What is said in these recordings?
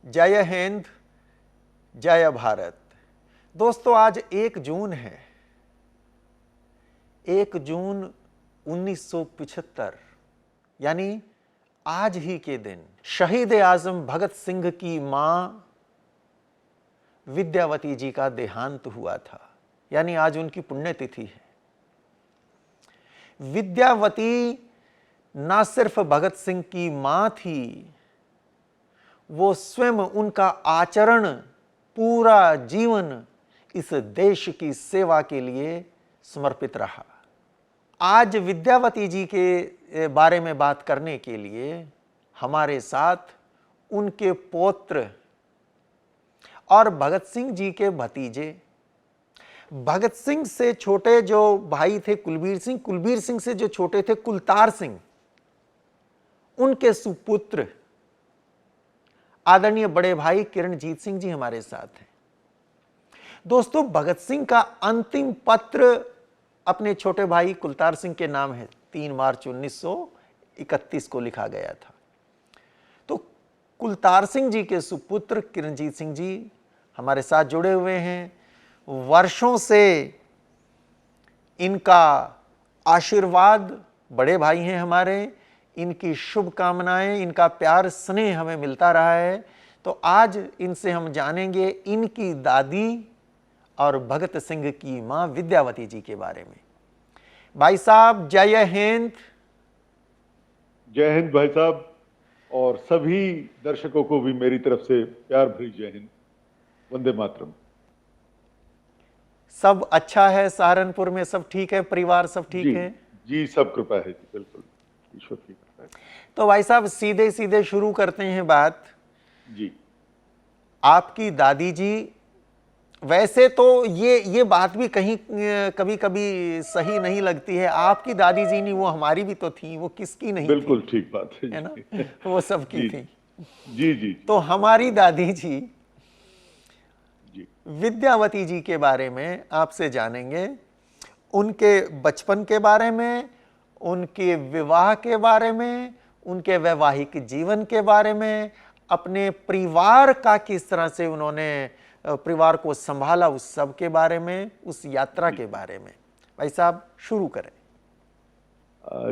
जय हिंद, जय भारत। दोस्तों, आज 1 जून है। 1 जून 1975, यानी आज ही के दिन शहीद आजम भगत सिंह की मां विद्यावती जी का देहांत हुआ था, यानी आज उनकी पुण्यतिथि है। विद्यावती ना सिर्फ भगत सिंह की मां थी, वो स्वयं, उनका आचरण, पूरा जीवन इस देश की सेवा के लिए समर्पित रहा। आज विद्यावती जी के बारे में बात करने के लिए हमारे साथ उनके पौत्र और भगत सिंह जी के भतीजे, भगत सिंह से छोटे जो भाई थे कुलबीर सिंह, कुलबीर सिंह से जो छोटे थे कुलतार सिंह, उनके सुपुत्र आदरणीय बड़े भाई किरणजीत सिंह जी हमारे साथ हैं। दोस्तों, भगत सिंह का अंतिम पत्र अपने छोटे भाई कुलतार सिंह के नाम है। 3 मार्च 1931 को लिखा गया था। तो कुलतार सिंह जी के सुपुत्र किरणजीत सिंह जी हमारे साथ जुड़े हुए हैं। वर्षों से इनका आशीर्वाद, बड़े भाई हैं हमारे, इनकी शुभकामनाएं, इनका प्यार स्नेह हमें मिलता रहा है। तो आज इनसे हम जानेंगे इनकी दादी और भगत सिंह की मां विद्यावती जी के बारे में। भाई साहब, जय हिंद। जय हिंद भाई साहब, और सभी दर्शकों को भी मेरी तरफ से प्यार भरी जय हिंद, वंदे मातरम। सब अच्छा है? सहारनपुर में सब ठीक है? परिवार सब ठीक है? जी, सब कृपा है जी, बिल्कुल ईश्वर की कृपा है। तो भाई साहब, सीधे सीधे शुरू करते हैं बात। जी, आपकी दादी जी, वैसे तो ये बात भी कहीं कभी कभी सही नहीं लगती है। आपकी दादी जी नहीं, वो हमारी भी तो थी, वो किसकी नहीं बिल्कुल थी? ठीक बात है ना? जी। वो सबकी जी थी। जी जी तो हमारी दादी जी जी विद्यावती जी के बारे में आपसे जानेंगे, उनके बचपन के बारे में, उनके विवाह के बारे में, उनके वैवाहिक जीवन के बारे में, अपने परिवार का किस तरह से उन्होंने परिवार को संभाला, उस सब के बारे में, उस यात्रा के बारे में। भाई साहब, शुरू करें।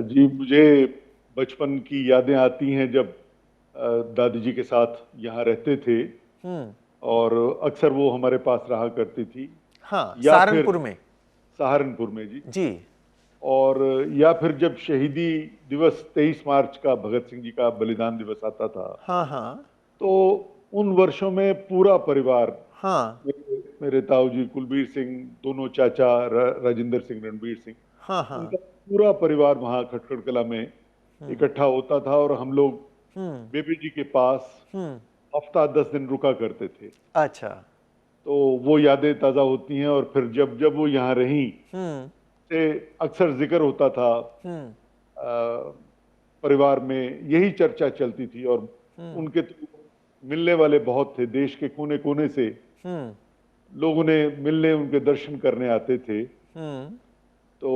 जी, मुझे बचपन की यादें आती हैं जब दादी जी के साथ यहाँ रहते थे, और अक्सर वो हमारे पास रहा करती थी। हाँ, या फिर सहारनपुर में। सहारनपुर में जी। जी। और या फिर जब शहीदी दिवस 23 मार्च का, भगत सिंह जी का बलिदान दिवस आता था, हाँ हाँ तो उन वर्षों में पूरा परिवार, हाँ मेरे ताऊ जी कुलबीर सिंह, दोनों चाचा राजेंद्र सिंह, रणबीर सिंह, हाँ हाँ उनका पूरा परिवार वहाँ खटखड़ कला में इकट्ठा होता था, और हम लोग बेबी जी के पास हफ्ता 10 दिन रुका करते थे। अच्छा। तो वो यादें ताज़ा होती हैं। और फिर जब जब वो यहाँ रहीं, से अक्सर जिक्र होता था, परिवार में यही चर्चा चलती थी, और उनके तो मिलने वाले बहुत थे, देश के कोने कोने से लोग उन्हें मिलने, उनके दर्शन करने आते थे। तो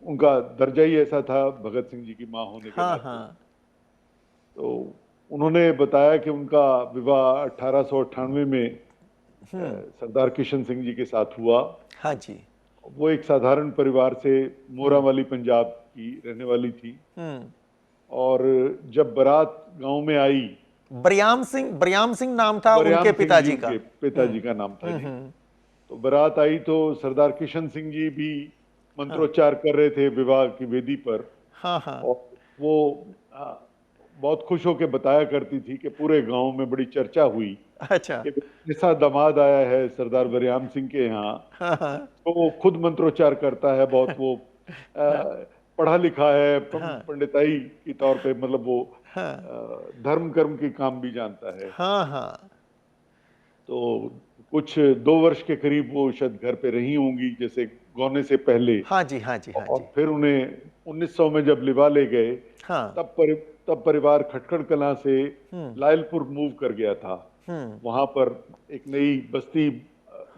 उनका दर्जा ही ऐसा था भगत सिंह जी की मां होने के नाते। तो उन्होंने बताया कि उनका विवाह 1898 में सरदार किशन सिंह जी के साथ हुआ। हाँ जी। वो एक साधारण परिवार से, मोरावाली पंजाब की रहने वाली थी। और जब बारात गांव में आई, बरियाम सिंह नाम था उनके पिताजी का। उनके पिताजी का नाम था जी। तो बारात आई तो सरदार किशन सिंह जी भी मंत्रोच्चार कर रहे थे विवाह की वेदी पर। हाँ हाँ। और वो बहुत खुश होकर बताया करती थी कि पूरे गांव में बड़ी चर्चा हुई। अच्छा। कि ऐसा दामाद आया है सरदार बरियाम सिंह के यहाँ, तो वो खुद मंत्रोच्चार करता है, बहुत वो पढ़ा लिखा है, पंडिताई के तौर पे, मतलब वो धर्म कर्म की काम भी जानता है। हाँ हाँ। तो कुछ 2 वर्ष के करीब वो शायद घर पे रही होंगी, जैसे गौने से पहले। हाँ जी हाँ जी हाँ जी। और फिर उन्हें 1900 में जब लिवा ले गए, तब परिवार खटखड़ कलां से लायलपुर मूव कर गया था। वहां पर एक नई बस्ती,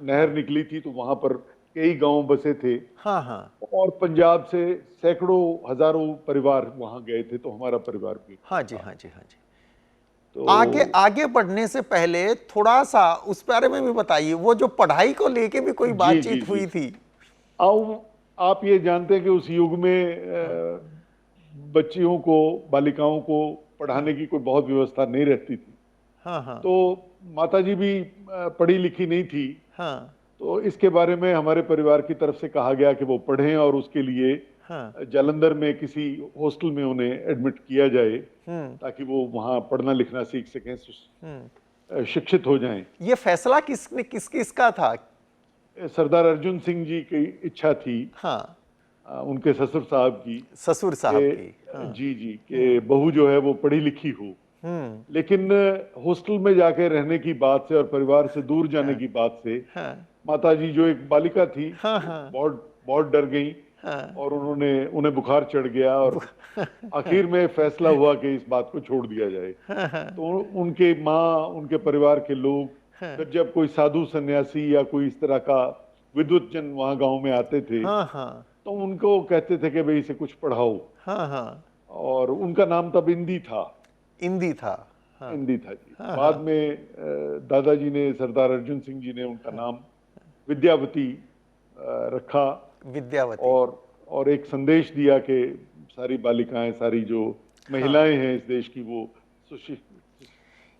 नहर निकली थी, तो वहां पर कई गांव बसे थे। हाँ हाँ। और पंजाब से सैकड़ों हजारों परिवार वहां गए थे, तो हमारा परिवार भी। हाँ जी हाँ जी हाँ जी। तो आगे आगे बढ़ने से पहले थोड़ा सा उस बारे में भी बताइए, वो जो पढ़ाई को लेके भी कोई जी जी बातचीत जी। हुई थी। आओ, आप ये जानते हैं कि उस युग में बच्चियों को, बालिकाओं को पढ़ाने की कोई बहुत व्यवस्था नहीं रहती थी। हाँ हाँ तो माताजी भी पढ़ी लिखी नहीं थी। हाँ तो इसके बारे में हमारे परिवार की तरफ से कहा गया कि वो पढ़ें, और उसके लिए हाँ। जालंधर में किसी हॉस्टल में उन्हें एडमिट किया जाए, हम्म ताकि वो वहाँ पढ़ना लिखना सीख सकें, हम्म। शिक्षित हो जाएं। ये फैसला किसका था? सरदार अर्जुन सिंह जी की इच्छा थी, हाँ, उनके ससुर साहब की, ससुर साहब की। हाँ। जी जी, कि बहू जो है वो पढ़ी लिखी हो। लेकिन हॉस्टल में जाके रहने की बात से और परिवार से दूर जाने की बात से हाँ माताजी, जो एक बालिका थी, हाँ हाँ बहुत बहुत डर गई, हाँ। और उन्हें बुखार चढ़ गया, और आखिर में फैसला हुआ कि इस बात को छोड़ दिया जाए। तो उनके माँ, उनके परिवार के लोग, फिर जब कोई साधु सन्यासी या कोई इस तरह का विद्वत जन वहाँ गांव में आते थे, हाँ हाँ तो उनको कहते थे कि भाई इसे कुछ पढ़ाओ। हाँ हाँ। और उनका नाम तब इंदी था। हिंदी था। हाँ इंदी था जी। हाँ बाद हाँ। में दादाजी ने, सरदार अर्जुन सिंह जी ने उनका नाम विद्यावती रखा, विद्यावती। और एक संदेश दिया कि सारी बालिकाएं, सारी जो महिलाएं हैं इस देश की, वो सुशिक्षित।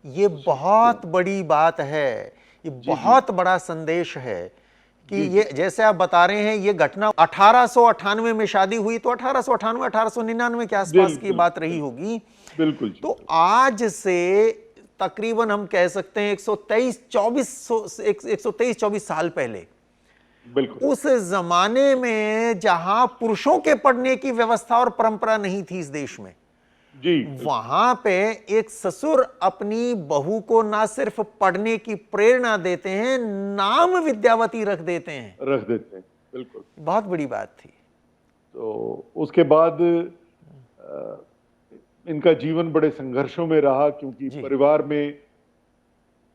ये बहुत बड़ी बात है, ये जी बहुत बड़ा संदेश है कि जी ये, जैसे आप बता रहे हैं, ये घटना 1898 में शादी हुई, तो 1898 1899 के आसपास की बिल्कुल बात रही होगी। बिल्कुल जी, तो आज से तकरीबन हम कह सकते हैं 123-24 साल पहले, बिल्कुल उस जमाने में जहां पुरुषों के पढ़ने की व्यवस्था और परंपरा नहीं थी इस देश में, जी, वहां पे एक ससुर अपनी बहू को ना सिर्फ पढ़ने की प्रेरणा देते हैं, नाम विद्यावती रख देते हैं। रख देते हैं, बिल्कुल। बहुत बड़ी बात थी। तो उसके बाद इनका जीवन बड़े संघर्षों में रहा, क्योंकि जी। परिवार में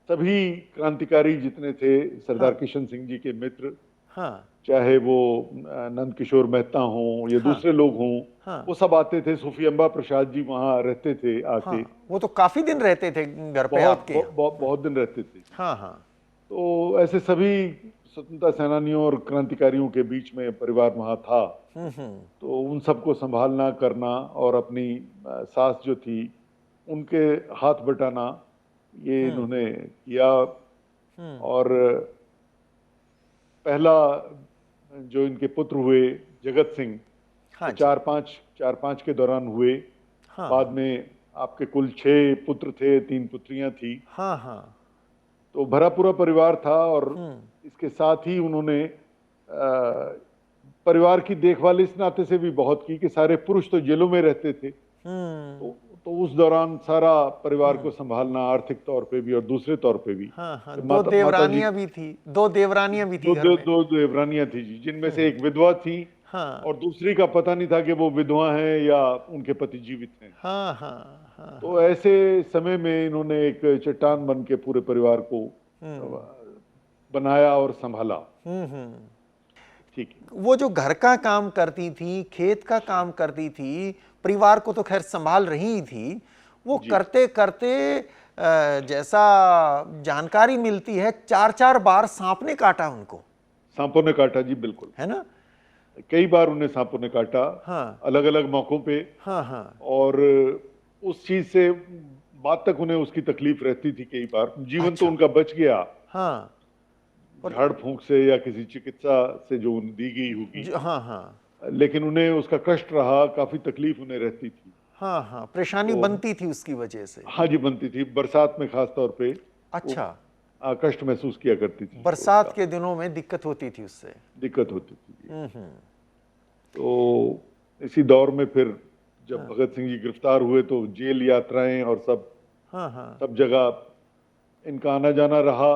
सभी क्रांतिकारी जितने थे, सरदार किशन सिंह जी के मित्र, हाँ चाहे वो नंद किशोर मेहता हों या दूसरे लोग हों, हाँ वो सब आते थे। सूफी अम्बा प्रसाद जी वहाँ रहते थे आके, हाँ। वो तो काफी दिन रहते थे घर पे बहुत आपके। बहुत दिन रहते थे। हाँ हाँ तो ऐसे सभी स्वतंत्रता सेनानियों और क्रांतिकारियों के बीच में परिवार वहाँ था। तो उन सबको संभालना करना, और अपनी सास जो थी उनके हाथ बटाना, ये इन्होंने किया। और पहला जो इनके पुत्र हुए, जगत सिंह, हाँ तो जी। 4-5 के दौरान हुए। हाँ बाद में आपके कुल 6 पुत्र थे, 3 पुत्रियां थी। हाँ हाँ। तो भरा पूरा परिवार था, और इसके साथ ही उन्होंने परिवार की देखभाल इस नाते से भी बहुत की कि सारे पुरुष तो जेलों में रहते थे। तो उस दौरान सारा परिवार को संभालना, आर्थिक तौर पे भी और दूसरे तौर पे भी। हाँ हाँ। तो दो माता जी, देवरानियां भी थी, दो देवरानियां भी थी घर में। दो देवरानियां थी जी, जिनमें से एक विधवा थी, हाँ और दूसरी का पता नहीं था कि वो विधवा हैं या उनके पति जीवित हैं। हाँ हाँ हाँ। तो ऐसे समय में इन्होंने एक चट्टान बन के पूरे परिवार को बनाया और संभाला। ठीक है। वो जो घर का काम करती थी, खेत का काम करती थी, परिवार को तो खैर संभाल रही ही थी, वो करते करते जैसा जानकारी मिलती है, 4-4 बार सांप ने काटा उनको। सांपों ने काटा जी, बिल्कुल, है ना? कई बार उन्हें सांपों ने काटा। हाँ अलग अलग मौकों पे। हाँ हाँ और उस चीज से बाद तक उन्हें उसकी तकलीफ रहती थी। कई बार जीवन अच्छा। तो उनका बच गया, हाँ झाड़ फूंक से या किसी चिकित्सा से जो उन्हें दी गई होगी, हाँ हाँ लेकिन उन्हें उसका कष्ट रहा, काफी तकलीफ उन्हें रहती थी। हाँ हाँ। परेशानी बनती थी उसकी वजह से। हाँ जी, बनती थी। बरसात में खास तौर पे अच्छा। कष्ट महसूस किया करती थी। बरसात के दिनों में दिक्कत होती थी उससे। दिक्कत होती थी। तो इसी दौर में फिर जब भगत सिंह जी गिरफ्तार हुए, तो जेल यात्राएं और सब हाँ हाँ सब जगह इनका आना जाना रहा।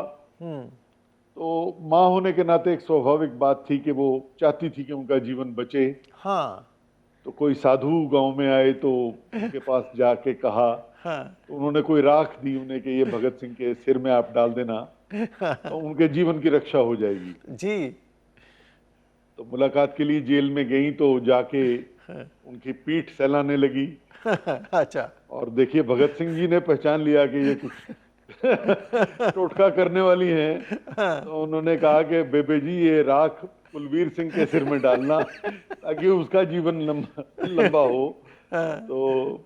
तो माँ होने के नाते एक स्वाभाविक बात थी कि वो चाहती थी कि उनका जीवन बचे। हाँ तो कोई साधु गांव में आए तो उनके पास जाके कहा, हाँ तो उन्होंने कोई राख दी उन्हें कि ये भगत सिंह के सिर में आप डाल देना, तो उनके जीवन की रक्षा हो जाएगी। जी। तो मुलाकात के लिए जेल में गई, तो जाके उनकी पीठ सहलाने लगी। अच्छा। और देखिए भगत सिंह जी ने पहचान लिया कि ये कुछ टोटका करने वाली हैं, तो उन्होंने कहा कि बेबे जी ये राख कुलवीर सिंह के सिर में डालना ताकि उसका जीवन लंबा लंबा हो, तो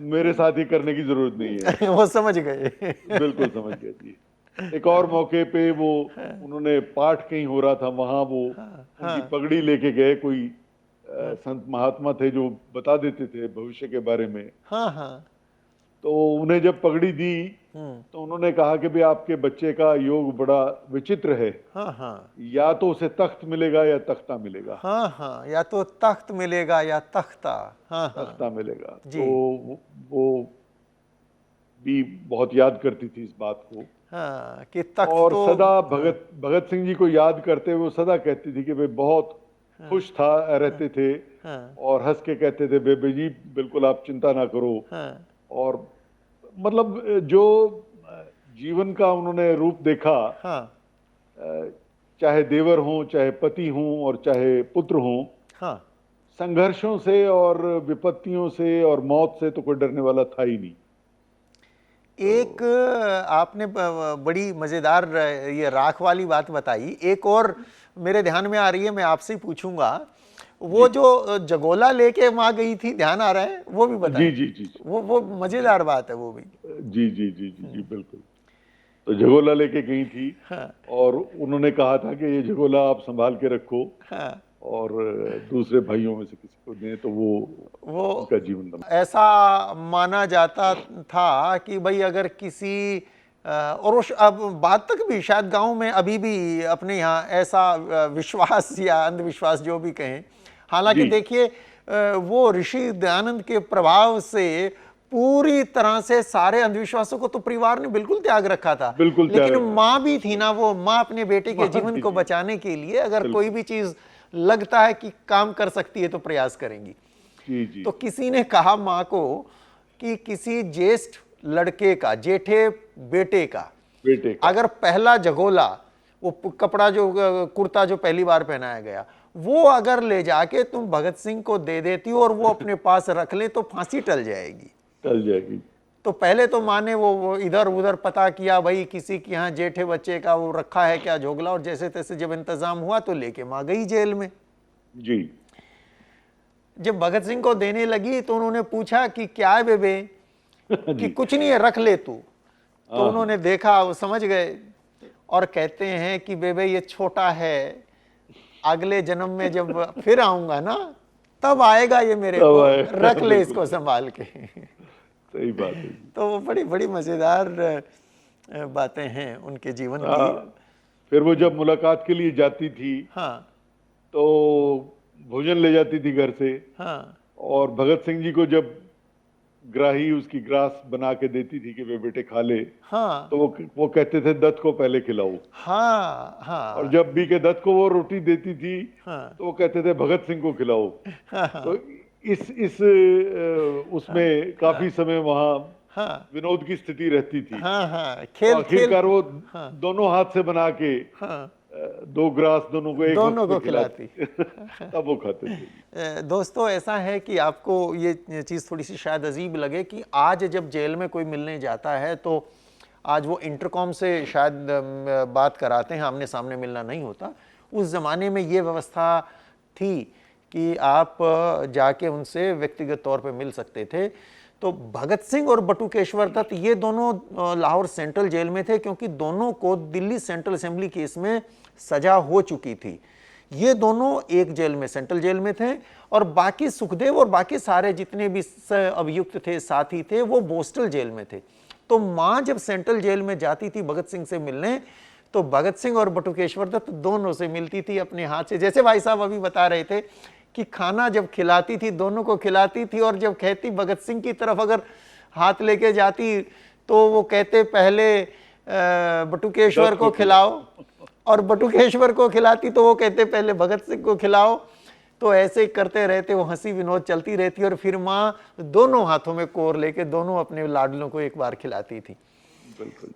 मेरे साथ ये करने की जरूरत नहीं है। वो समझ गए। बिल्कुल समझ गए जी। एक और मौके पे वो उन्होंने पाठ कहीं हो रहा था, वहां वो उनकी पगड़ी लेके गए। कोई संत महात्मा थे जो बता देते थे भविष्य के बारे में। हाँ हाँ। तो उन्हें जब पगड़ी दी तो उन्होंने कहा कि भाई आपके बच्चे का योग बड़ा विचित्र है, हाँ हाँ। या तो उसे तख्त मिलेगा या तख्ता मिलेगा। हाँ हाँ, या तो तख्त मिलेगा या तख्ता। हाँ हाँ तख्ता मिलेगा। जी। तो वो भी बहुत याद करती थी इस बात को। हाँ, कि तख्त और तो सदा भगत सिंह जी को याद करते हुए वो सदा कहती थी कि भाई बहुत खुश था रहते थे, और हंस के कहते थे बेबे जी बिल्कुल आप चिंता ना करो। और मतलब जो जीवन का उन्होंने रूप देखा, चाहे देवर हों, चाहे पति हों और चाहे पुत्र हों, संघर्षों से और विपत्तियों से और मौत से तो कोई डरने वाला था ही नहीं। एक आपने बड़ी मजेदार ये राख वाली बात बताई। एक और मेरे ध्यान में आ रही है, मैं आपसे ही पूछूंगा। वो जो जगोला लेके माँ गई थी, ध्यान आ रहा है? वो भी बताएं। जी जी जी। वो मजेदार बात है वो भी। जी जी जी जी जी बिल्कुल। तो जगोला लेके गई थी। और उन्होंने कहा था कि ये जगोला आप संभाल के रखो, और दूसरे भाइयों में से किसी को दें तो वो उनका जीवन बना। ऐसा माना जाता था कि भाई अगर किसी और अब बात तक भी शायद गांव में अभी भी अपने यहाँ ऐसा विश्वास या अंधविश्वास जो भी कहें, हालांकि देखिए वो ऋषि दयानंद के प्रभाव से पूरी तरह से सारे अंधविश्वासों को तो परिवार ने बिल्कुल त्याग रखा था। लेकिन माँ भी थी ना, वो माँ अपने बेटे के जीवन को बचाने के लिए अगर कोई भी चीज लगता है कि काम कर सकती है तो प्रयास करेंगी। जी जी। तो किसी ने कहा माँ को कि किसी ज्येष्ठ लड़के का, जेठे बेटे का अगर पहला जगोला, वो कपड़ा जो कुर्ता जो पहली बार पहनाया गया, वो अगर ले जाके तुम भगत सिंह को दे देती हो और वो अपने पास रख ले तो फांसी टल जाएगी। तो पहले तो माँ ने वो इधर उधर पता किया, भाई किसी के यहाँ जेठे बच्चे का वो रखा है क्या झोगला, और जैसे तैसे जब इंतजाम हुआ तो लेके माँ गई जेल में जी। जब भगत सिंह को देने लगी तो उन्होंने पूछा कि क्या है बेबे, कि कुछ नहीं है रख ले तू। तो उन्होंने देखा, वो समझ गए और कहते हैं कि बेबे ये छोटा है, अगले जन्म में जब फिर आऊंगा ना तब आएगा ये मेरे को, रख ले इसको संभाल के। सही बात है। तो वो बड़ी बड़ी मजेदार बातें हैं उनके जीवन की। फिर वो जब मुलाकात के लिए जाती थी, तो भोजन ले जाती थी घर से। और भगत सिंह जी को जब ग्राही उसकी ग्रास बना के देती थी कि वे बेटे खा ले, तो वो कहते थे दत्त को पहले खिलाओ। और जब भी के दत्त को वो रोटी देती थी तो वो कहते थे भगत सिंह को खिलाओ। तो इस उसमें काफी समय वहां विनोद की स्थिति रहती थी। खेल आखिरकार वो दोनों हाथ से बना के दो ग्रास दोनों को खिलाती तब वो खाते थे। दोस्तों ऐसा है कि आपको ये चीज़ थोड़ी सी शायद अजीब लगे कि आज जब जेल में कोई मिलने जाता है तो आज वो इंटरकॉम से शायद बात कराते हैं, आमने सामने मिलना नहीं होता। उस ज़माने में ये व्यवस्था थी कि आप जाके उनसे व्यक्तिगत तौर पे मिल सकते थे। तो भगत सिंह और बटुकेश्वर दत्त ये दोनों लाहौर सेंट्रल जेल में थे, क्योंकि दोनों को दिल्ली सेंट्रल असेंबली केस में सजा हो चुकी थी। ये दोनों एक जेल में, सेंट्रल जेल में थे, और बाकी सुखदेव और बाकी सारे जितने भी अभियुक्त थे, साथी थे, वो बोस्टल जेल में थे। तो माँ जब सेंट्रल जेल में जाती थी भगत सिंह से मिलने, तो भगत सिंह और बटुकेश्वर दत्त दोनों से मिलती थी अपने हाथ से। जैसे भाई साहब अभी बता रहे थे कि खाना जब खिलाती थी दोनों को खिलाती थी, और जब कहती भगत सिंह की तरफ अगर हाथ लेके जाती तो वो कहते पहले बटुकेश्वर को खिलाओ, और बटुकेश्वर को खिलाती तो वो कहते पहले भगत सिंह को खिलाओ। तो ऐसे ही करते रहते, वो हंसी विनोद चलती रहती, और फिर माँ दोनों हाथों में कोर लेके दोनों अपने लाडलों को एक बार खिलाती थी। बिल्कुल।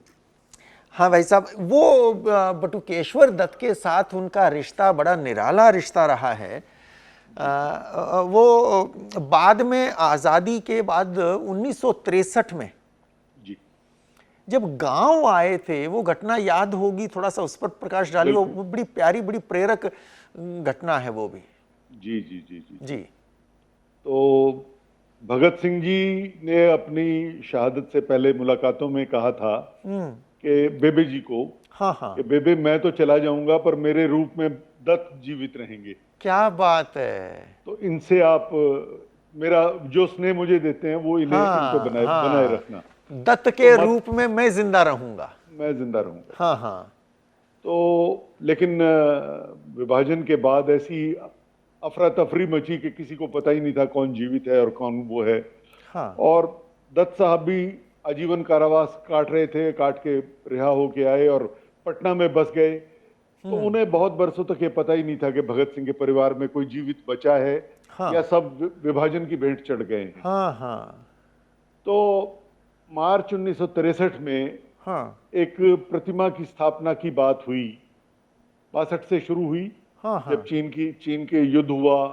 हाँ भाई साहब, वो बटुकेश्वर दत्त के साथ उनका रिश्ता बड़ा निराला रिश्ता रहा है। वो बाद में आज़ादी के बाद 1963 में जी जब गांव आए थे, वो घटना याद होगी, थोड़ा सा उस पर प्रकाश डालिए। वो बड़ी प्यारी, बड़ी प्रेरक घटना है वो भी। जी जी जी जी जी। तो भगत सिंह जी ने अपनी शहादत से पहले मुलाकातों में कहा था कि बेबे जी को हाँ हाँ, कि बेबे मैं तो चला जाऊंगा पर मेरे रूप में दत्त जीवित रहेंगे, क्या बात है। तो इनसे आप मेरा जो स्नेह मुझे देते हैं वो इन्हें इन पे हाँ बनाए हाँ, रखना, दत्त तो के मत रूप में मैं जिंदा रहूंगा। मैं जिंदा रहूंगा। हाँ हाँ। तो लेकिन विभाजन के बाद ऐसी अफरा तफरी मची कि किसी को पता ही नहीं था कौन जीवित है और कौन वो है। हाँ और दत्त साहब भी आजीवन कारावास काट रहे थे, काट के रिहा होके आए और पटना में बस गए। तो उन्हें बहुत बरसों तक ये पता ही नहीं था कि भगत सिंह के परिवार में कोई जीवित बचा है हाँ या सब विभाजन की भेंट चढ़ गए हैं। हाँ हाँ तो मार्च 1963 में हाँ एक प्रतिमा की स्थापना की बात हुई, 62 से शुरू हुई। हाँ जब हाँ चीन के युद्ध हुआ,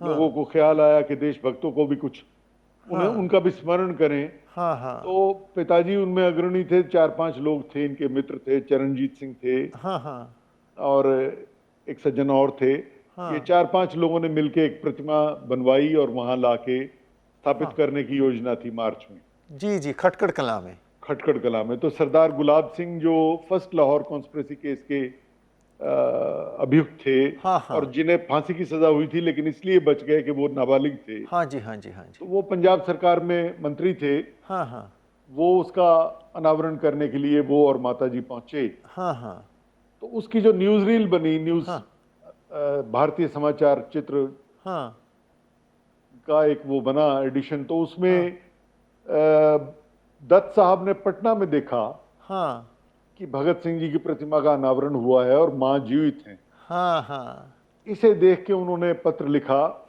लोगों को ख्याल आया कि देशभक्तों को भी कुछ उन्हें उनका भी स्मरण करें। हाँ हाँ तो पिताजी उनमें अग्रणी थे, 4-5 लोग थे, इनके मित्र थे, चरणजीत सिंह थे हाँ हाँ और एक सज्जन और थे। ये 4-5 लोगों ने मिलकर एक प्रतिमा बनवाई और वहां लाके स्थापित करने की योजना थी मार्च में। जी जी, खटखड़ कला में। खटखड़ कला में। तो सरदार गुलाब सिंह जो फर्स्ट लाहौर कॉन्स्पिरेसी केस के अभियुक्त थे हाँ हाँ और जिन्हें फांसी की सजा हुई थी लेकिन इसलिए बच गए कि वो नाबालिग थे, हाँ जी हाँ जी हाँ जी तो वो पंजाब सरकार में मंत्री थे। हाँ हाँ वो उसका अनावरण करने के लिए वो और माताजी पहुंचे। हाँ हाँ तो उसकी जो न्यूज रील बनी, भारतीय समाचार चित्र हाँ का एक वो बना एडिशन, तो उसमें दत्त साहब ने पटना में देखा हाँ कि भगत सिंह जी की प्रतिमा का अनावरण हुआ है और मां जीवित हैं। हाँ हाँ इसे देख के उन्होंने पत्र लिखा।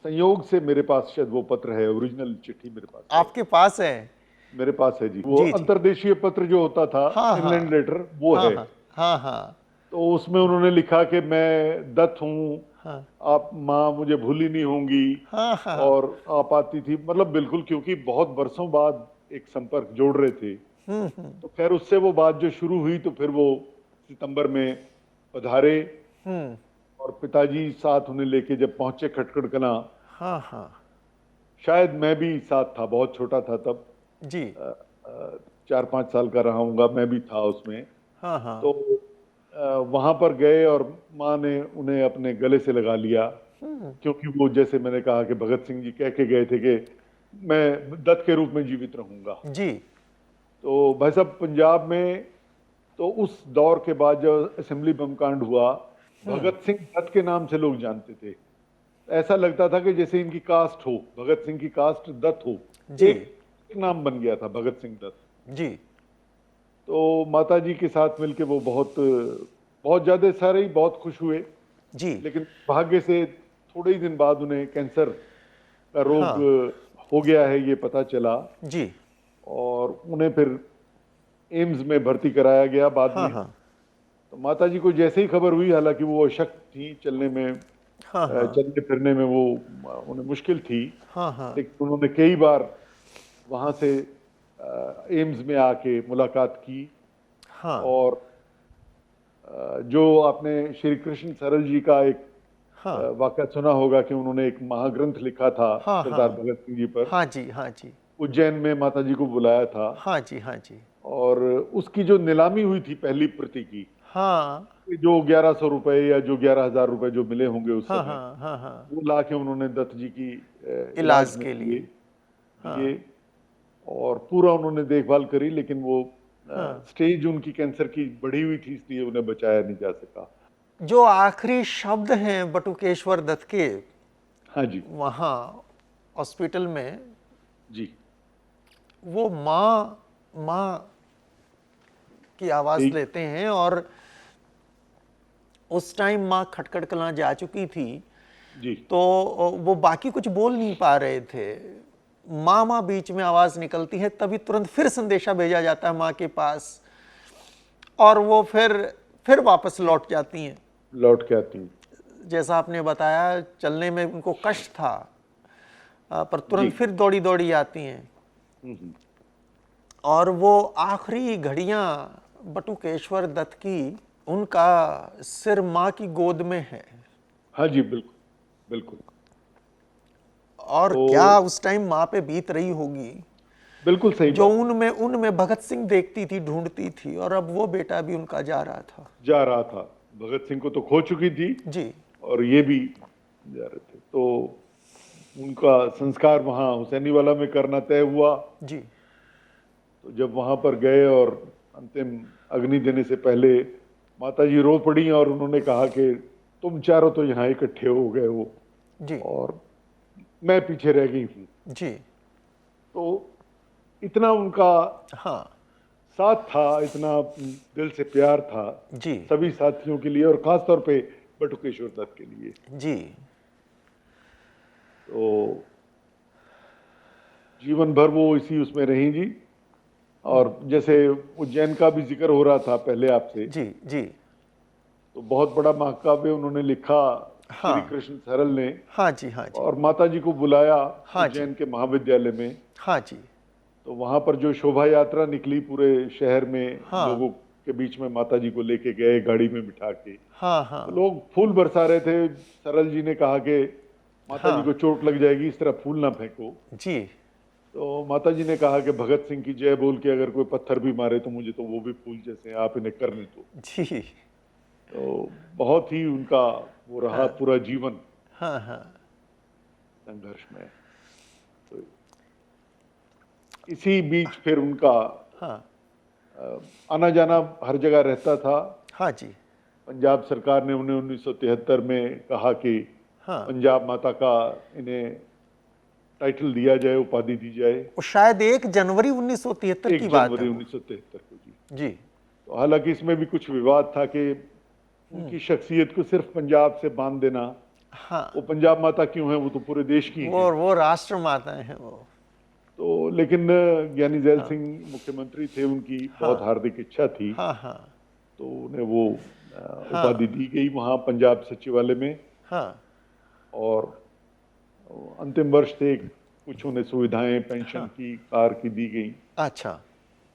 संयोग से मेरे पास शायद वो पत्र है, ओरिजिनल चिट्ठी मेरे पास है। आपके पास है? मेरे पास है जी, वो जी। अंतर्देशीय पत्र जो होता था, हाँ, इनलैंड हाँ, लेटर, वो हाँ है। हाँ हाँ तो उसमें उन्होंने लिखा कि मैं दत्त हूँ, हाँ आप माँ मुझे भूली नहीं होंगी हाँ हाँ और आप आती थी, मतलब बिल्कुल, क्योंकि बहुत बरसों बाद एक संपर्क जोड़ रहे थे। तो खैर उससे वो बात जो शुरू हुई, तो फिर वो सितंबर में पधारे और पिताजी साथ उन्हें लेके जब पहुंचे खटखड़ कला, हाँ हाँ शायद मैं भी साथ था, बहुत छोटा था तब, जी 4-5 साल का रहा हूँगा, मैं भी था उसमें। हाँ हाँ तो वहां पर गए और माँ ने उन्हें अपने गले से लगा लिया, क्योंकि वो, जैसे मैंने कहा कि भगत सिंह जी कह के गए थे कि मैं दत्त के रूप में जीवित रहूंगा। जी तो भाई साहब, पंजाब में तो उस दौर के बाद जो असेंबली बम कांड हुआ, भगत सिंह दत्त के नाम से लोग जानते थे। ऐसा लगता था कि जैसे इनकी कास्ट हो, भगत सिंह की कास्ट दत्त हो। जी एक नाम बन गया था, भगत सिंह दत्त। जी तो माता जी के साथ मिलके वो बहुत ज्यादा सारे ही बहुत खुश हुए। जी लेकिन भाग्य से थोड़े ही दिन बाद उन्हें कैंसर का रोग हाँ। हो गया है, ये पता चला। जी और उन्हें फिर एम्स में भर्ती कराया गया बाद हाँ में। हाँ तो माता जी को जैसे ही खबर हुई, हालांकि वो अशक्त थी, चलने में हाँ हाँ चलने फिरने में वो उन्हें मुश्किल थी, हाँ हाँ लेकिन उन्होंने कई बार वहां से एम्स में आके मुलाकात की। हाँ और जो आपने श्री कृष्ण सरल जी का एक हाँ वाकया सुना होगा कि उन्होंने एक महाग्रंथ लिखा था हाँ सरदार हाँ भगत सिंह जी पर, हाँ जी हाँ जी उज्जैन में माता जी को बुलाया था। हाँ जी हाँ जी और उसकी जो नीलामी हुई थी पहली प्रति की, हाँ जो 1100 रुपए या जो 11,000 रुपए जो मिले होंगे उस हाँ समय, हाँ हाँ हाँ वो लाके उन्होंने दत्त जी की इलाज में के लिए। दिए और पूरा उन्होंने देखभाल करी। लेकिन वो स्टेज उनकी कैंसर की बढ़ी हुई थी, इसलिए उन्हें बचाया नहीं जा सका। जो आखिरी शब्द हैं बटुकेश्वर दत्त के हाँ जी वहाँ हॉस्पिटल में, जी, वो माँ माँ की आवाज ठीक। लेते हैं। और उस टाइम माँ खटखड़ कलां जा चुकी थी, जी तो वो बाकी कुछ बोल नहीं पा रहे थे। माँ बीच में आवाज निकलती है, तभी तुरंत फिर संदेशा भेजा जाता है माँ के पास, और वो फिर वापस लौट जाती हैं। लौट के आती हूँ। जैसा आपने बताया चलने में उनको कष्ट था, पर तुरंत फिर दौड़ी दौड़ी आती हैं। और वो आखिरी घड़ियां बटुकेश्वर दत्त की, उनका सिर माँ की गोद में है। हाँ जी, बिल्कुल बिल्कुल। और तो क्या उस टाइम माँ पे बीत रही होगी, बिल्कुल सही जो बात। उनमें उनमें भगत सिंह देखती थी, ढूंढती थी, और अब वो बेटा भी उनका जा रहा था। जा रहा था, भगत सिंह को तो खो चुकी थी जी और ये भी जा रहे थे। तो उनका संस्कार वहाँ हुसैनीवाला में करना तय हुआ। जी। तो जब वहां पर गए और अंतिम अग्नि देने से पहले माताजी रो पड़ी और उन्होंने कहा कि तुम चारों तो यहाँ इकट्ठे हो गए हो जी और मैं पीछे रह गई हूँ। जी। तो इतना उनका हाँ साथ था, इतना दिल से प्यार था जी सभी साथियों के लिए और खास तौर पे बटुकेश्वर दत्त के लिए। जी। तो जीवन भर वो इसी उसमें रही जी। और जैसे उज्जैन का भी जिक्र हो रहा था पहले आपसे, जी जी। तो बहुत बड़ा महाकाव्य उन्होंने लिखा, श्री हाँ कृष्ण सरल ने, हाँ जी हाँ जी और माताजी को बुलाया हाँ जी उज्जैन के महाविद्यालय में। हाँ जी तो वहां पर जो शोभा यात्रा निकली पूरे शहर में, हाँ लोगों के बीच में माताजी को लेके गए गाड़ी में बिठा के। हाँ तो हाँ लोग फूल बरसा रहे थे। सरल जी ने कहा कि माताजी को हाँ चोट लग जाएगी, इस तरह फूल ना फेंको। जी तो माताजी ने कहा कि भगत सिंह की जय बोल के अगर कोई पत्थर भी मारे तो मुझे तो वो भी फूल जैसे हैं, आप इन्हें करने दो। जी। तो बहुत ही उनका वो रहा पूरा जीवन हाँ हाँ संघर्ष में। तो इसी बीच फिर उनका हाँ आना जाना हर जगह रहता था। हाँ जी पंजाब सरकार ने उन्हें 1973 में कहा कि हाँ। पंजाब माता का इन्हें टाइटल दिया जाए, उपाधि दी जाए। वो शायद 1 जनवरी 1973 की 1 बात है जनवरी वो। 1973 को जी। जी तो हालांकि इसमें भी कुछ विवाद था कि उनकी शख्सियत को सिर्फ पंजाब से बांध देना, हाँ। वो पंजाब माता क्यों है, वो तो पूरे देश की है। वो राष्ट्र माताएं हैं वो। तो लेकिन ज्ञानी जैल सिंह मुख्यमंत्री थे, उनकी बहुत हाँ हार्दिक इच्छा थी, हाँ हाँ तो उन्हें वो उपाधि हाँ दी गई वहाँ पंजाब सचिवालय में। हाँ और अंतिम वर्ष थे, कुछ उन्हें सुविधाएं पेंशन की, कार की दी गई। अच्छा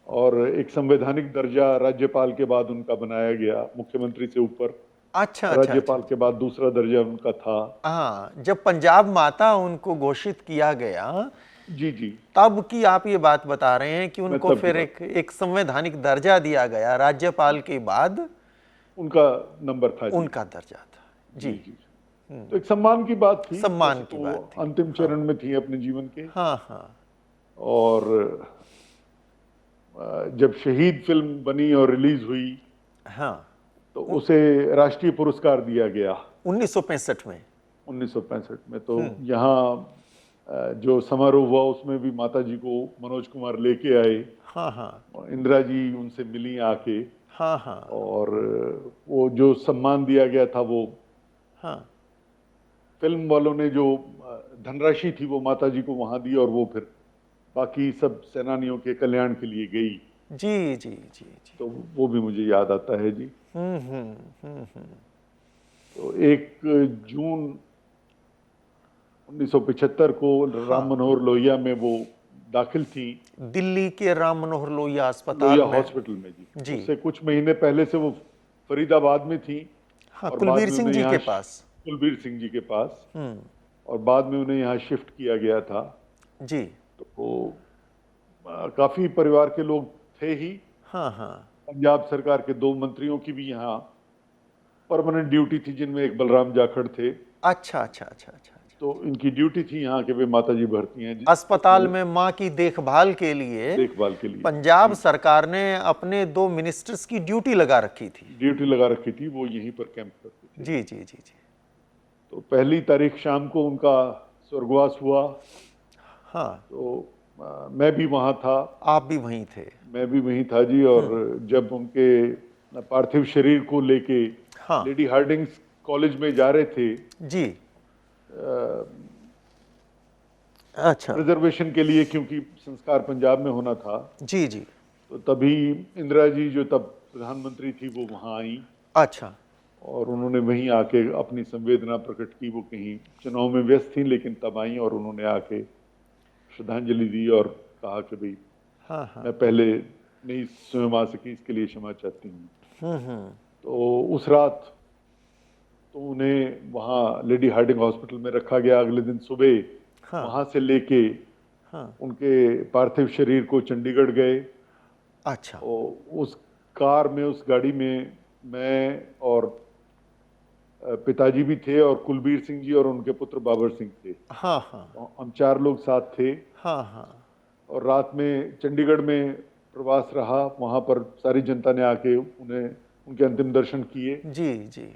और एक संवैधानिक दर्जा राज्यपाल के बाद उनका बनाया गया, मुख्यमंत्री से ऊपर। अच्छा अच्छा अच्छा। राज्यपाल के बाद दूसरा दर्जा उनका था। हाँ, जब पंजाब माता उनको घोषित किया गया, जी जी, तब की आप ये बात बता रहे हैं कि मैं उनको तब की फिर बात, एक संवैधानिक दर्जा दिया गया, राज्यपाल के बाद उनका नंबर था जी। उनका दर्जा था। जी जी। जी। तो एक सम्मान की बात थी। सम्मान वैसे की तो बात थी। अंतिम चरण में थी अपने जीवन के। हाँ हाँ और जब शहीद फिल्म बनी और रिलीज हुई हाँ। तो उसे राष्ट्रीय पुरस्कार दिया गया 1965 में। 1965 में। तो यहाँ जो समारोह हुआ उसमें भी माता जी को मनोज कुमार लेके आए हाँ हाँ और इंदिरा जी उनसे मिली आके। हाँ हाँ और वो जो सम्मान दिया गया था, वो हाँ फिल्म वालों ने जो धनराशि थी वो माता जी को वहां दी और वो फिर बाकी सब सेनानियों के कल्याण के लिए गई। जी जी जी जी। तो वो भी मुझे याद आता है जी। हम्म। तो 1 जून 1975 को राम मनोहर लोहिया में वो दाखिल थी, दिल्ली के राम मनोहर लोहिया अस्पताल लोहिया में। हॉस्पिटल में जी। जी। उससे कुछ महीने पहले से वो फरीदाबाद में थी हाँ, और बाद कुलबीर में सिंह उन्हें जी यहाँ के पास। कुलबीर सिंह जी के पास, और बाद में उन्हें यहाँ शिफ्ट किया गया था। जी। तो वो काफी परिवार के लोग थे ही। हाँ हाँ पंजाब सरकार के 2 मंत्रियों की भी यहाँ परमानेंट ड्यूटी थी, जिनमें एक बलराम जाखड़ थे। अच्छा अच्छा अच्छा अच्छा। तो इनकी ड्यूटी थी यहाँ के, वे माता जी भर्ती हैं अस्पताल में माँ की देखभाल के लिए देखभाल के लिए पंजाब सरकार ने अपने 2 मिनिस्टर्स की ड्यूटी लगा रखी थी। ड्यूटी लगा रखी थी, वो यहीं पर कैंप करते थे। जी जी जी जी। तो 1 तारीख शाम को उनका स्वर्गवास हुआ। हाँ, तो मैं भी वहाँ था। आप भी वहीं थे। मैं भी वहीं था जी। और जब उनके पार्थिव शरीर को लेके हाँ लेडी हार्डिंग्स कॉलेज में जा रहे थे जी। अच्छा। रिजर्वेशन के लिए, क्योंकि संस्कार पंजाब में होना था, जी जी। तो तभी इंदिरा जी जो तब प्रधानमंत्री थी वो वहाँ आई। अच्छा। और उन्होंने वहीं आके अपनी संवेदना प्रकट की। वो कहीं चुनाव में व्यस्त थी, लेकिन तब आई और उन्होंने आके श्रद्धांजलि दी और कहा कि भाई हाँ हाँ। मैं पहले नहीं स्वयं आ सकी, इसके लिए क्षमा चाहती हूँ। तो उस रात तो उन्हें वहाँ लेडी हार्डिंग हॉस्पिटल में रखा गया। अगले दिन सुबह हाँ वहाँ से लेके हाँ। उनके पार्थिव शरीर को चंडीगढ़ गए। अच्छा। और उस कार में, उस गाड़ी में मैं और पिताजी भी थे और कुलबीर सिंह जी और उनके पुत्र बाबर सिंह थे। हाँ हाँ। तो हम 4 लोग साथ थे। हाँ हाँ। और रात में चंडीगढ़ में प्रवास रहा। वहाँ पर सारी जनता ने आके उन्हें उनके अंतिम दर्शन किए। जी जी।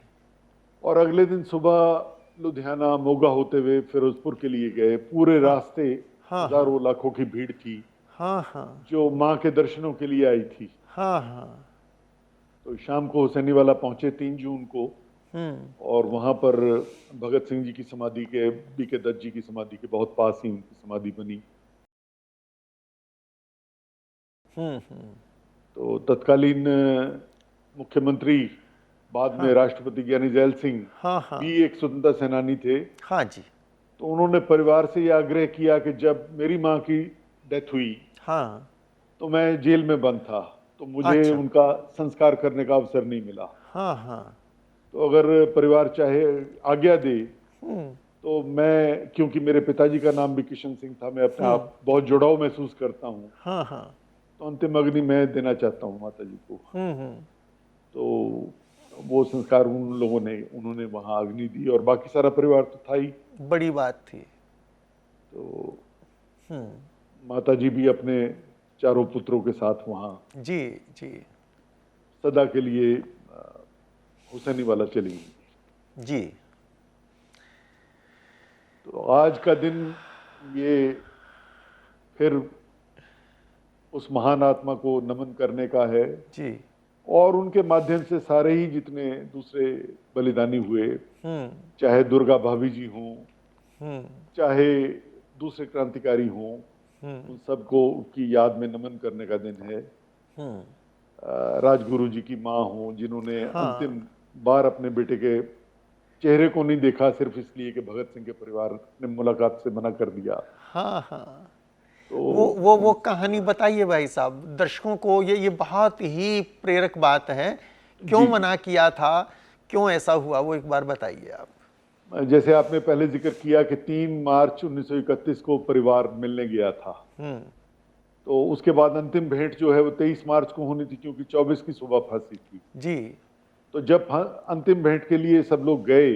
और अगले दिन सुबह लुधियाना मोगा होते हुए फिरोजपुर के लिए गए। पूरे रास्ते हाँ हजारों लाखों की भीड़ थी हाँ हाँ। जो माँ के दर्शनों के लिए आई थी। हाँ हाँ। तो शाम को हुसैनीवाला पहुंचे 3 जून को। और वहां पर भगत सिंह जी की समाधि के, बीके दत्त जी की समाधि के बहुत पास ही उनकी समाधि बनी। तो तत्कालीन मुख्यमंत्री, बाद में राष्ट्रपति ज्ञानी जैल सिंह हाँ हाँ। भी एक स्वतंत्रता सेनानी थे। हाँ जी। तो उन्होंने परिवार से यह आग्रह किया कि जब मेरी माँ की डेथ हुई हाँ। तो मैं जेल में बंद था, तो मुझे अच्छा। उनका संस्कार करने का अवसर नहीं मिला। हाँ हाँ। तो अगर परिवार चाहे, आज्ञा दे, तो मैं, क्योंकि मेरे पिताजी का नाम भी किशन सिंह था, मैं अपने आप बहुत जुड़ाव महसूस करता हूँ, हाँ हाँ। तो अंतिम अग्नि मैं देना चाहता हूँ माता जी को। तो वो संस्कार उन्होंने वहाँ अग्नि दी और बाकी सारा परिवार तो था ही। बड़ी बात थी। तो माता जी भी अपने 4 पुत्रों के साथ वहाँ जी जी। सदा के लिए हुसैनीवाला चली गई। जी। तो आज का दिन ये फिर उस महान आत्मा को नमन करने का है। जी। और उनके माध्यम से सारे ही जितने दूसरे बलिदानी हुए, चाहे दुर्गा भाभी जी हों, चाहे दूसरे क्रांतिकारी हों, उन सबको की याद में नमन करने का दिन है। राजगुरु जी की माँ हों, जिन्होंने अंतिम बार अपने बेटे के चेहरे को नहीं देखा, सिर्फ इसलिए कि भगत सिंह के परिवार ने मुलाकात से मना कर दिया। हाँ हाँ। तो वो कहानी बताइए भाई साहब दर्शकों को। ये बहुत ही प्रेरक बात है। क्यों मना किया था, क्यों ऐसा हुआ, वो एक बार बताइए आप। जैसे आपने पहले जिक्र किया कि 3 मार्च 1931 को परिवार मिलने गया था। तो उसके बाद अंतिम भेंट जो है वो 23 मार्च को होनी थी, क्योंकि 24 की सुबह फांसी थी जी। तो जब अंतिम भेंट के लिए सब लोग गए,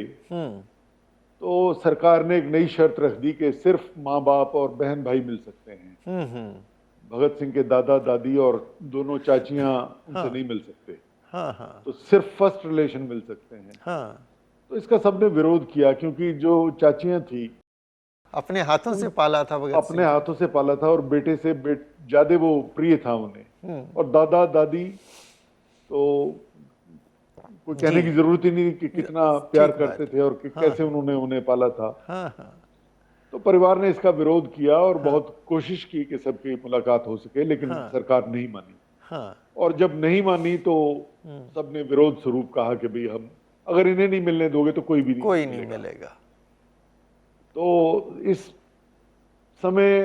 तो सरकार ने एक नई शर्त रख दी कि सिर्फ माँ बाप और बहन भाई मिल सकते हैं। भगत सिंह के दादा दादी और दोनों चाचियां उनसे नहीं मिल सकते। तो सिर्फ फर्स्ट रिलेशन मिल सकते हैं। तो इसका सबने विरोध किया, क्योंकि जो चाचियां थी अपने हाथों से पाला था भगत अपने हाथों से पाला था और बेटे से ज्यादा वो प्रिय था उन्हें। और दादा दादी तो कोई कहने की जरूरत ही नहीं कि कितना प्यार करते थे और कैसे उन्होंने उन्हें पाला था। तो परिवार ने इसका विरोध किया और बहुत कोशिश की कि सबकी मुलाकात हो सके, लेकिन सरकार नहीं मानी। और जब नहीं मानी तो सबने विरोध स्वरूप कहा कि भाई हम अगर इन्हें नहीं मिलने दोगे तो कोई नहीं मिलेगा। तो इस समय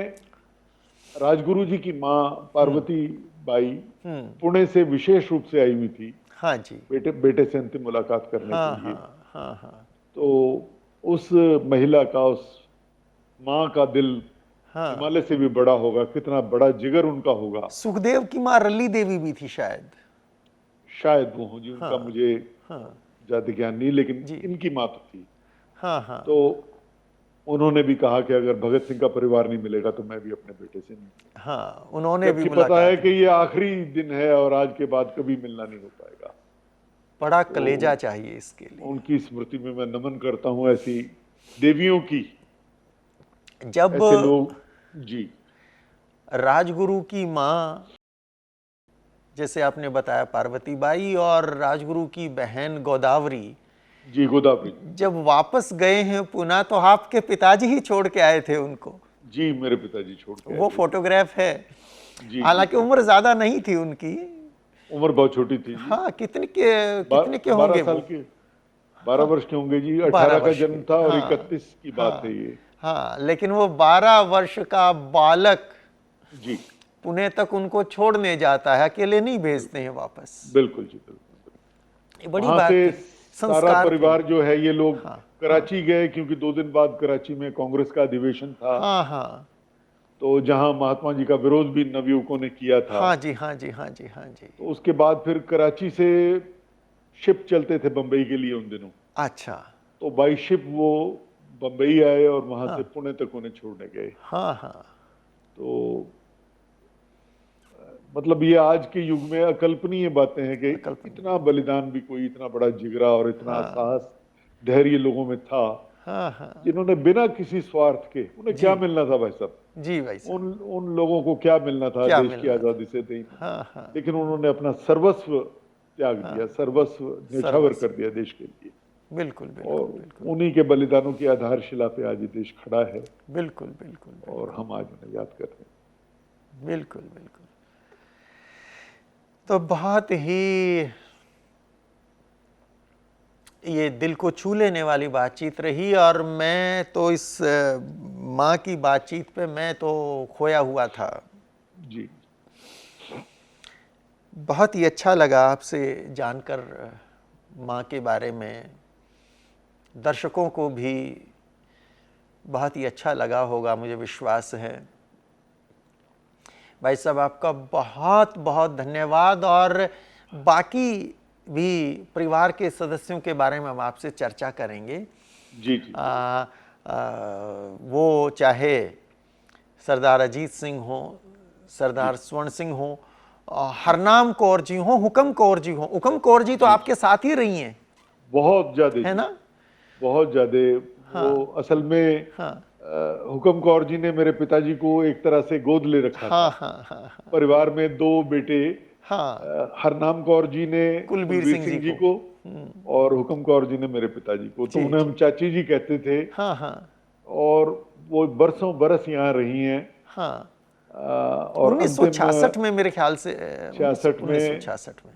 राजगुरु जी की माँ पार्वती बाई पुणे से विशेष रूप से आई हुई थी। हाँ जी। बेटे से अंतिम मुलाकात करने के लिए। हाँ। तो उस महिला का, उस माँ का दिल हिमालय से भी बड़ा होगा। कितना बड़ा जिगर उनका होगा। सुखदेव की माँ रली देवी भी थी शायद वो हो जी, उनका मुझे ज्यादा ज्ञान नहीं, लेकिन इनकी माँ तो थी। तो उन्होंने भी कहा कि अगर भगत सिंह का परिवार नहीं मिलेगा तो मैं भी अपने बेटे से नहीं। उन्होंने भी पता है कि ये आखिरी दिन है और आज के बाद कभी मिलना नहीं हो पाएगा। बड़ा कलेजा चाहिए इसके लिए। उनकी स्मृति में मैं नमन करता हूँ ऐसी देवियों की। जब ऐसे लोग जी, राजगुरु की माँ, जैसे आपने बताया पार्वती बाई, और राजगुरु की बहन गोदावरी जी, गोदावरी, जब वापस गए हैं पुणे, तो आपके पिताजी ही छोड़ के आए थे उनको। जी, मेरे पिताजी छोड़ के वो फोटोग्राफ है। जी, हालांकि उम्र ज्यादा नहीं थी उनकी, उम्र बहुत छोटी थी। हाँ, कितने के होंगे 12 साल के। 12 वर्ष के होंगे जी, 12 18 का वर्ष जन्म के, था और हाँ, 31 की बात है ये। हाँ, लेकिन वो 12 वर्ष का बालक जी पुणे तक उनको छोड़ने जाता है, अकेले नहीं भेजते हैं वापस। बिल्कुल जी, बिल्कुल। ये बड़ी वहां बात से थी, सारा संस्कार थे। परिवार जो है, ये लोग हाँ, कराची गए, क्योंकि 2 दिन बाद कराची में कांग्रेस का अधिवेशन था। हाँ, हाँ, तो जहां महात्मा जी का विरोध भी नवयुवकों ने किया था। हाँ जी, हाँ जी, हाँ जी, हाँ जी। तो उसके बाद फिर कराची से शिप चलते थे बंबई के लिए उन दिनों। अच्छा, तो बाई शिप वो बंबई आए और वहां से हाँ, पुणे तक उन्हें छोड़ने गए। हाँ, हाँ, तो मतलब ये आज के युग में अकल्पनीय बातें हैं कि अकल्पनीय। इतना बलिदान भी, कोई इतना बड़ा जिगरा और इतना हाँ, साहस, धैर्य लोगों में था, हाँ, हाँ, जिन्होंने बिना किसी स्वार्थ के, उन्हें जी, क्या मिलना था भाई साहब, जी भाई साहब, उन लोगों को क्या मिलना था क्या देश की मिलना था। आजादी से नहीं, हाँ, हाँ, लेकिन उन्होंने अपना सर्वस्व त्याग दिया, सर्वस्व न्यौछावर सर्वस्व, कर दिया देश के लिए। बिल्कुल, बिल्कुल, और बिल्कुल, उन्हीं के बलिदानों की आधारशिला पे आज ये देश खड़ा है बिल्कुल, बिल्कुल, और हम आज उन्हें याद कर रहे हैं। बिल्कुल, बिल्कुल। तो बहुत ही ये दिल को छू लेने वाली बातचीत रही, और मैं तो इस माँ की बातचीत पे मैं तो खोया हुआ था। जी, बहुत ही अच्छा लगा आपसे जानकर माँ के बारे में। दर्शकों को भी बहुत ही अच्छा लगा होगा, मुझे विश्वास है। भाई साहब, आपका बहुत बहुत धन्यवाद, और बाकी भी परिवार के सदस्यों के बारे में हम आपसे चर्चा करेंगे। जी, जी, वो चाहे सरदार अजीत सिंह हो, सरदार स्वर्ण सिंह हो, हरनाम कौर जी हो, हुकम कौर जी हो। हुकम कौर जी तो आपके साथ ही रही हैं, बहुत ज्यादा है जी, ना? बहुत ज्यादा। वो असल में हाँ, हुकम कौर जी ने मेरे पिताजी को एक तरह से गोद ले रखा हाँ, था। हाँ, हाँ, हाँ, परिवार में 2 बेटे, हाँ, हरनाम कौर जी ने कुलबीर कुलबीर सिंह जी सिंह जी को। को, और हुकम कौर जी ने मेरे पिताजी को। तो जी, उन्हें हम जी, चाची जी कहते थे, हाँ, हाँ, और वो बरसों बरस यहाँ रही हैं। हाँ। और अंतिम 1966 में मेरे ख्याल से, 66 में 1966 में।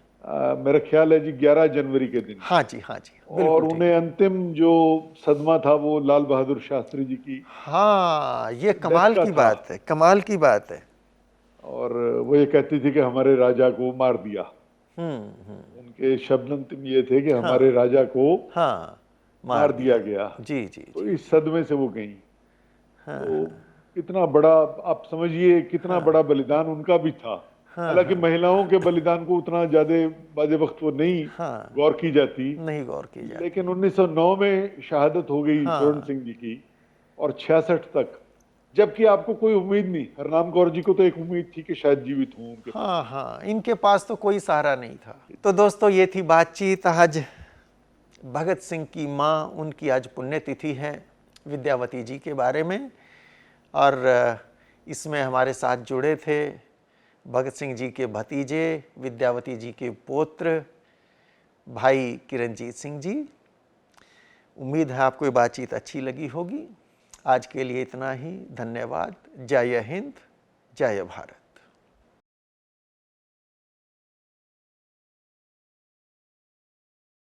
मेरा ख्याल है जी 11 जनवरी के दिन। हाँ जी, हाँ जी, और बिल्कुल ठीक। उन्हें अंतिम जो सदमा था वो लाल बहादुर शास्त्री जी की हाँ, ये डेथ कमाल का की था। बात है, कमाल की बात है। और वो ये कहती थी कि हमारे राजा को मार दिया। हम्म, उनके शब्द अंतिम ये थे कि हाँ, हमारे राजा को हाँ, मार दिया गया। जी, जी, तो जी, इस सदमे से वो गई। हाँ, तो कितना बड़ा, आप समझिए कितना बड़ा बलिदान उनका भी था। हाँ, हालांकि हाँ, महिलाओं के बलिदान को उतना ज्यादा बाजे वक्त वो नहीं हाँ, गौर की जाती, नहीं गौर की जाती। लेकिन 1909 में शहादत हो गई स्वर्ण हाँ, सिंह जी की, और 66 तक, जबकि आपको कोई उम्मीद नहीं। हरनाम कौर जी को तो एक उम्मीद थी कि शायद जीवित हों उनके साथ। हाँ, हाँ, इनके पास तो कोई सहारा नहीं था। तो दोस्तों, ये थी बातचीत आज भगत सिंह की माँ, उनकी आज पुण्यतिथि है, विद्यावती जी के बारे में। और इसमें हमारे साथ जुड़े थे भगत सिंह जी के भतीजे, विद्यावती जी के पौत्र भाई किरणजीत सिंह जी। उम्मीद है आपको ये बातचीत अच्छी लगी होगी। आज के लिए इतना ही। धन्यवाद। जय हिंद, जय भारत।